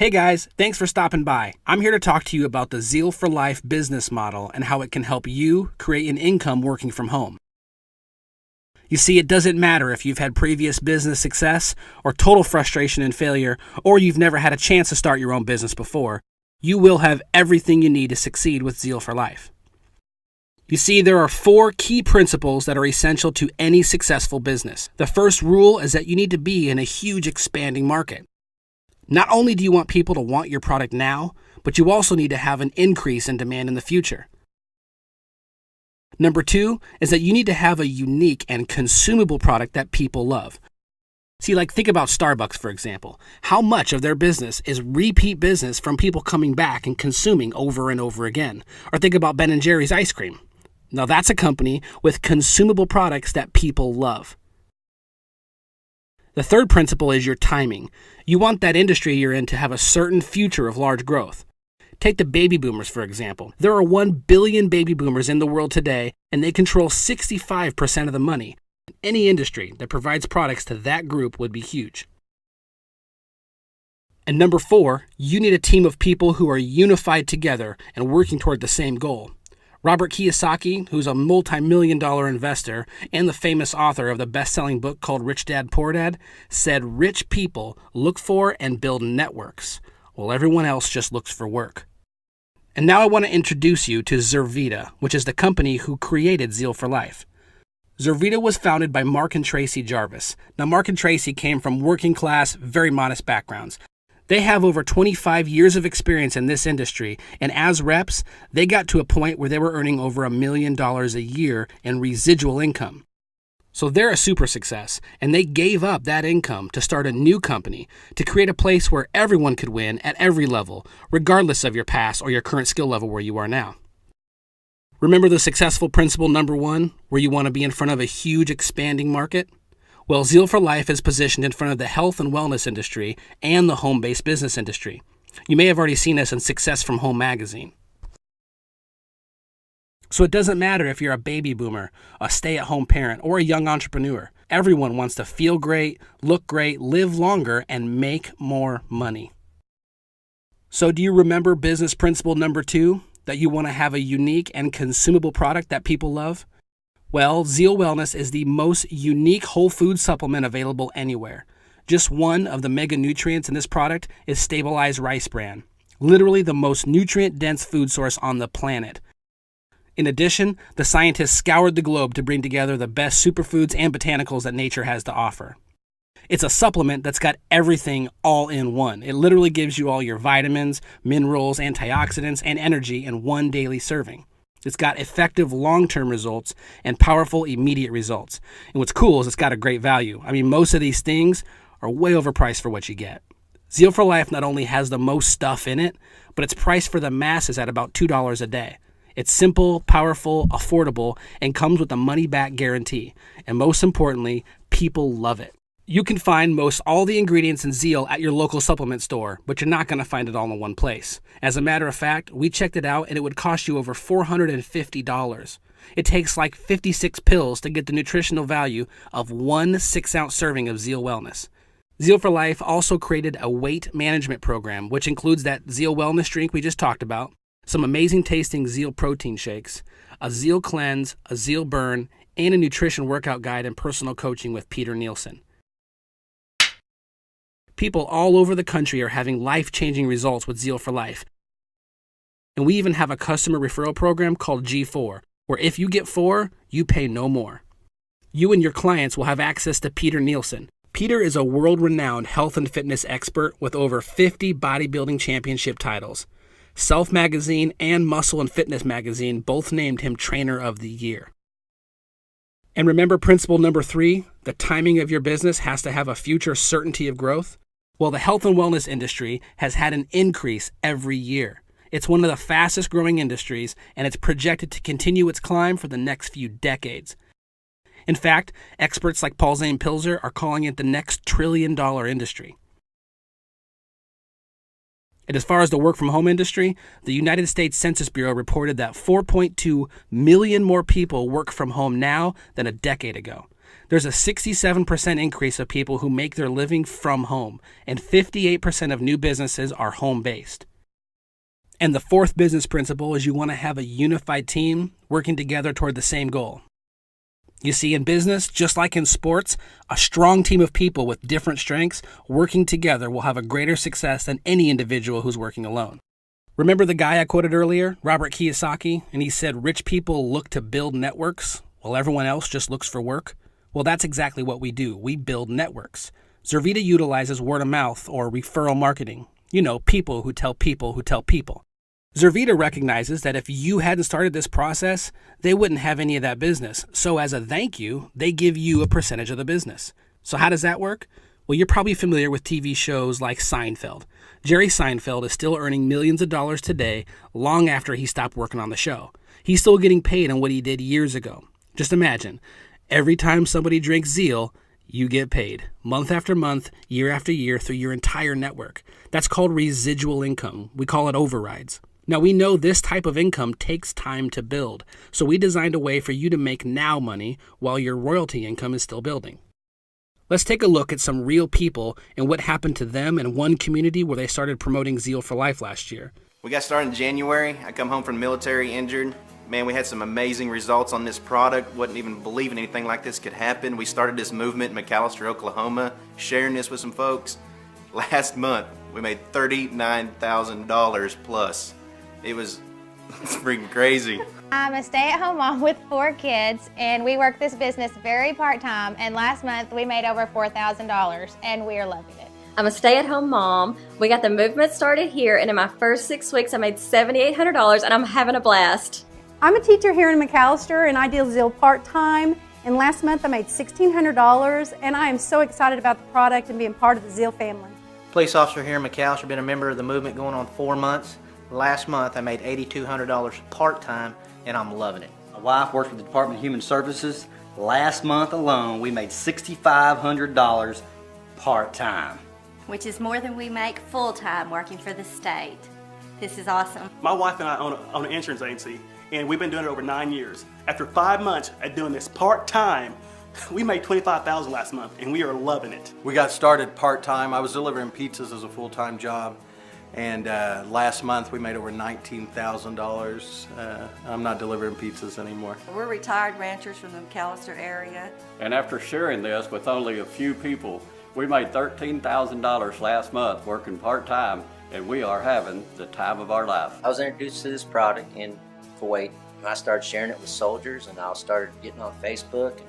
Hey guys, thanks for stopping by. I'm here to talk to you about the Zeal for Life business model and how it can help you create an income working from home. You see, it doesn't matter if you've had previous business success or total frustration and failure, or you've never had a chance to start your own business before. You will have everything you need to succeed with Zeal for Life. You see, there are 4 key principles that are essential to any successful business. The first rule is that you need to be in a huge expanding market. Not only do you want people to want your product now, but you also need to have an increase in demand in the future. Number 2 is that you need to have a unique and consumable product that people love. See, think about Starbucks, for example. How much of their business is repeat business from people coming back and consuming over and over again? Or think about Ben & Jerry's ice cream. Now that's a company with consumable products that people love. The third principle is your timing. You want that industry you're in to have a certain future of large growth. Take the baby boomers, for example. There are 1 billion baby boomers in the world today, and they control 65% of the money. Any industry that provides products to that group would be huge. And number 4, you need a team of people who are unified together and working toward the same goal. Robert Kiyosaki, who's a multi-million-dollar investor and the famous author of the best-selling book called Rich Dad, Poor Dad, said rich people look for and build networks, while everyone else just looks for work. And now I want to introduce you to Zurvita, which is the company who created Zeal for Life. Zurvita was founded by Mark and Tracy Jarvis. Now, Mark and Tracy came from working-class, very modest backgrounds. They have over 25 years of experience in this industry, and as reps, they got to a point where they were earning over $1 million a year in residual income. So they're a super success, and they gave up that income to start a new company to create a place where everyone could win at every level, regardless of your past or your current skill level where you are now. Remember the successful principle number 1, where you want to be in front of a huge expanding market? Well, Zeal for Life is positioned in front of the health and wellness industry and the home-based business industry. You may have already seen us in Success from Home magazine. So it doesn't matter if you're a baby boomer, a stay-at-home parent, or a young entrepreneur. Everyone wants to feel great, look great, live longer, and make more money. So do you remember business principle number 2, that you want to have a unique and consumable product that people love? Well, Zeal Wellness is the most unique whole food supplement available anywhere. Just one of the mega nutrients in this product is stabilized rice bran, literally the most nutrient-dense food source on the planet. In addition, the scientists scoured the globe to bring together the best superfoods and botanicals that nature has to offer. It's a supplement that's got everything all in one. It literally gives you all your vitamins, minerals, antioxidants, and energy in one daily serving. It's got effective long-term results and powerful immediate results. And what's cool is it's got a great value. I mean, most of these things are way overpriced for what you get. Zeal for Life not only has the most stuff in it, but it's priced for the masses at about $2 a day. It's simple, powerful, affordable, and comes with a money-back guarantee. And most importantly, people love it. You can find most all the ingredients in Zeal at your local supplement store, but you're not going to find it all in one place. As a matter of fact, we checked it out and it would cost you over $450. It takes 56 pills to get the nutritional value of 1 6-ounce serving of Zeal Wellness. Zeal for Life also created a weight management program, which includes that Zeal Wellness drink we just talked about, some amazing tasting Zeal protein shakes, a Zeal cleanse, a Zeal burn, and a nutrition workout guide and personal coaching with Peter Nielsen. People all over the country are having life-changing results with Zeal for Life. And we even have a customer referral program called G4, where if you get 4, you pay no more. You and your clients will have access to Peter Nielsen. Peter is a world-renowned health and fitness expert with over 50 bodybuilding championship titles. Self Magazine and Muscle and Fitness Magazine both named him Trainer of the Year. And remember principle number 3, the timing of your business has to have a future certainty of growth? Well, the health and wellness industry has had an increase every year. It's one of the fastest growing industries, and it's projected to continue its climb for the next few decades. In fact, experts like Paul Zane Pilzer are calling it the next trillion-dollar industry. And as far as the work-from-home industry, the United States Census Bureau reported that 4.2 million more people work from home now than a decade ago. There's a 67% increase of people who make their living from home, and 58% of new businesses are home-based. And the fourth business principle is you want to have a unified team working together toward the same goal. You see, in business, just like in sports, a strong team of people with different strengths working together will have a greater success than any individual who's working alone. Remember the guy I quoted earlier, Robert Kiyosaki, and he said rich people look to build networks while everyone else just looks for work? Well, that's exactly what we do. We build networks. Zurvita utilizes word of mouth or referral marketing. You know, people who tell people who tell people. Zurvita recognizes that if you hadn't started this process, they wouldn't have any of that business. So as a thank you, they give you a percentage of the business. So how does that work? Well, you're probably familiar with TV shows like Seinfeld. Jerry Seinfeld is still earning millions of dollars today, long after he stopped working on the show. He's still getting paid on what he did years ago. Just imagine, every time somebody drinks Zeal, you get paid, month after month, year after year, through your entire network. That's called residual income. We call it overrides. Now, we know this type of income takes time to build, so we designed a way for you to make now money while your royalty income is still building. Let's take a look at some real people and what happened to them in one community where they started promoting Zeal for Life last year. We got started in January. I come home from the military injured. Man, we had some amazing results on this product. Wasn't even believing anything like this could happen. We started this movement in McAlester, Oklahoma, sharing this with some folks. Last month, we made $39,000 plus. It was freaking crazy. I'm a stay-at-home mom with 4 kids, and we work this business very part-time, and last month we made over $4,000, and we are loving it. I'm a stay-at-home mom. We got the movement started here, and in my first 6 weeks I made $7,800, and I'm having a blast. I'm a teacher here in McAlester, and I deal Zeal part-time, and last month I made $1,600, and I am so excited about the product and being part of the Zeal family. Police officer here in McAlester, been a member of the movement going on 4 months. Last month I made $8,200 part-time, and I'm loving it. My wife works with the Department of Human Services. Last month alone, we made $6,500 part-time. Which is more than we make full-time working for the state. This is awesome. My wife and I own an insurance agency, and we've been doing it over 9 years. After 5 months at doing this part-time, we made $25,000 last month, and we are loving it. We got started part-time. I was delivering pizzas as a full-time job. And last month we made over $19,000. I'm not delivering pizzas anymore. We're retired ranchers from the McAlester area. And after sharing this with only a few people, we made $13,000 last month working part-time, and we are having the time of our life. I was introduced to this product in Kuwait. I started sharing it with soldiers, and I started getting on Facebook and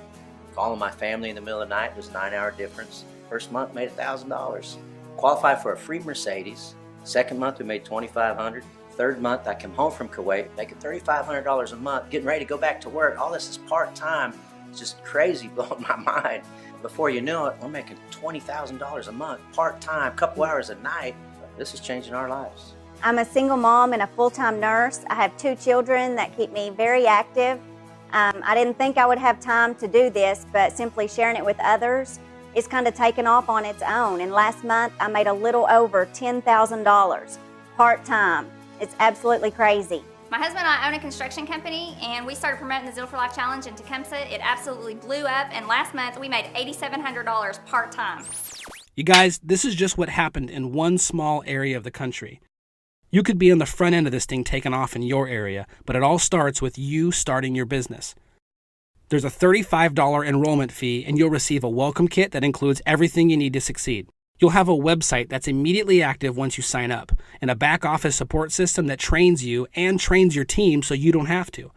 calling my family in the middle of the night. It was a 9-hour difference. First month made $1,000. Qualified for a free Mercedes. Second month we made $2,500. Third month I came home from Kuwait making $3,500 a month, getting ready to go back to work. All this is part-time. It's just crazy, blowing my mind. Before you know it, we're making $20,000 a month, part-time, couple hours a night. This is changing our lives. I'm a single mom and a full-time nurse. I have 2 children that keep me very active. I didn't think I would have time to do this, but simply sharing it with others, it's kind of taken off on its own. And last month, I made a little over $10,000 part-time. It's absolutely crazy. My husband and I own a construction company, and we started promoting the Zeal for Life Challenge in Tecumseh. It absolutely blew up, and last month we made $8,700 part-time. You guys, this is just what happened in one small area of the country. You could be on the front end of this thing taking off in your area, but it all starts with you starting your business. There's a $35 enrollment fee, and you'll receive a welcome kit that includes everything you need to succeed. You'll have a website that's immediately active once you sign up, and a back office support system that trains you and trains your team so you don't have to.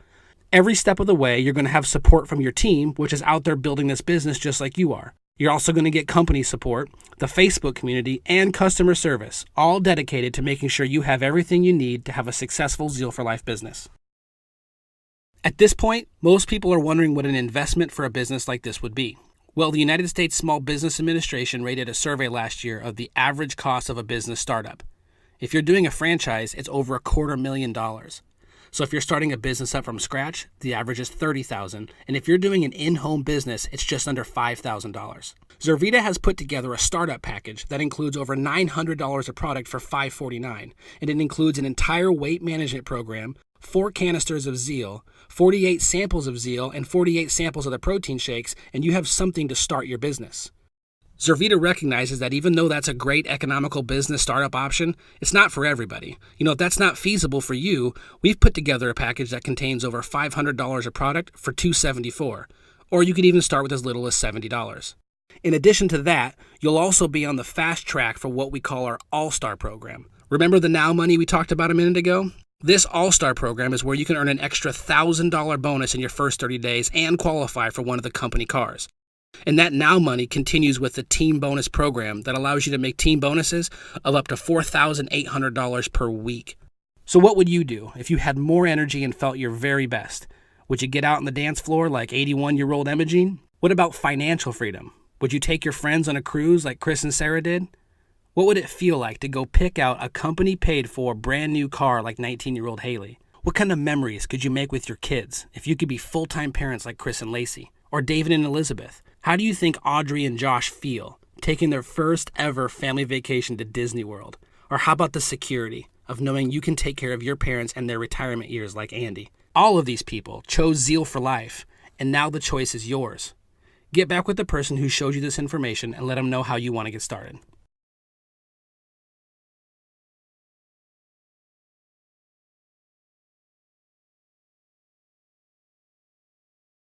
Every step of the way, you're going to have support from your team, which is out there building this business just like you are. You're also going to get company support, the Facebook community, and customer service, all dedicated to making sure you have everything you need to have a successful Zeal for Life business. At this point, most people are wondering what an investment for a business like this would be. Well, the United States Small Business Administration rated a survey last year of the average cost of a business startup. If you're doing a franchise, it's over $250,000. So if you're starting a business up from scratch, the average is $30,000, and if you're doing an in-home business, it's just under $5,000. Zurvita has put together a startup package that includes over $900 of product for $549, and it includes an entire weight management program, 4 canisters of Zeal, 48 samples of Zeal, and 48 samples of the protein shakes, and you have something to start your business. Zurvita recognizes that even though that's a great economical business startup option, it's not for everybody. If that's not feasible for you, we've put together a package that contains over $500 of product for $274, or you could even start with as little as $70. In addition to that, you'll also be on the fast track for what we call our All-Star program. Remember the Now Money we talked about a minute ago? This All-Star program is where you can earn an extra $1,000 bonus in your first 30 days and qualify for one of the company cars. And that Now Money continues with the Team Bonus program that allows you to make team bonuses of up to $4,800 per week. So what would you do if you had more energy and felt your very best? Would you get out on the dance floor like 81-year-old Imogene? What about financial freedom? Would you take your friends on a cruise like Chris and Sarah did? What would it feel like to go pick out a company-paid-for brand new car like 19-year-old Haley? What kind of memories could you make with your kids if you could be full-time parents like Chris and Lacey? Or David and Elizabeth? How do you think Audrey and Josh feel taking their first ever family vacation to Disney World? Or how about the security of knowing you can take care of your parents and their retirement years like Andy? All of these people chose Zeal for Life, and now the choice is yours. Get back with the person who showed you this information and let them know how you want to get started.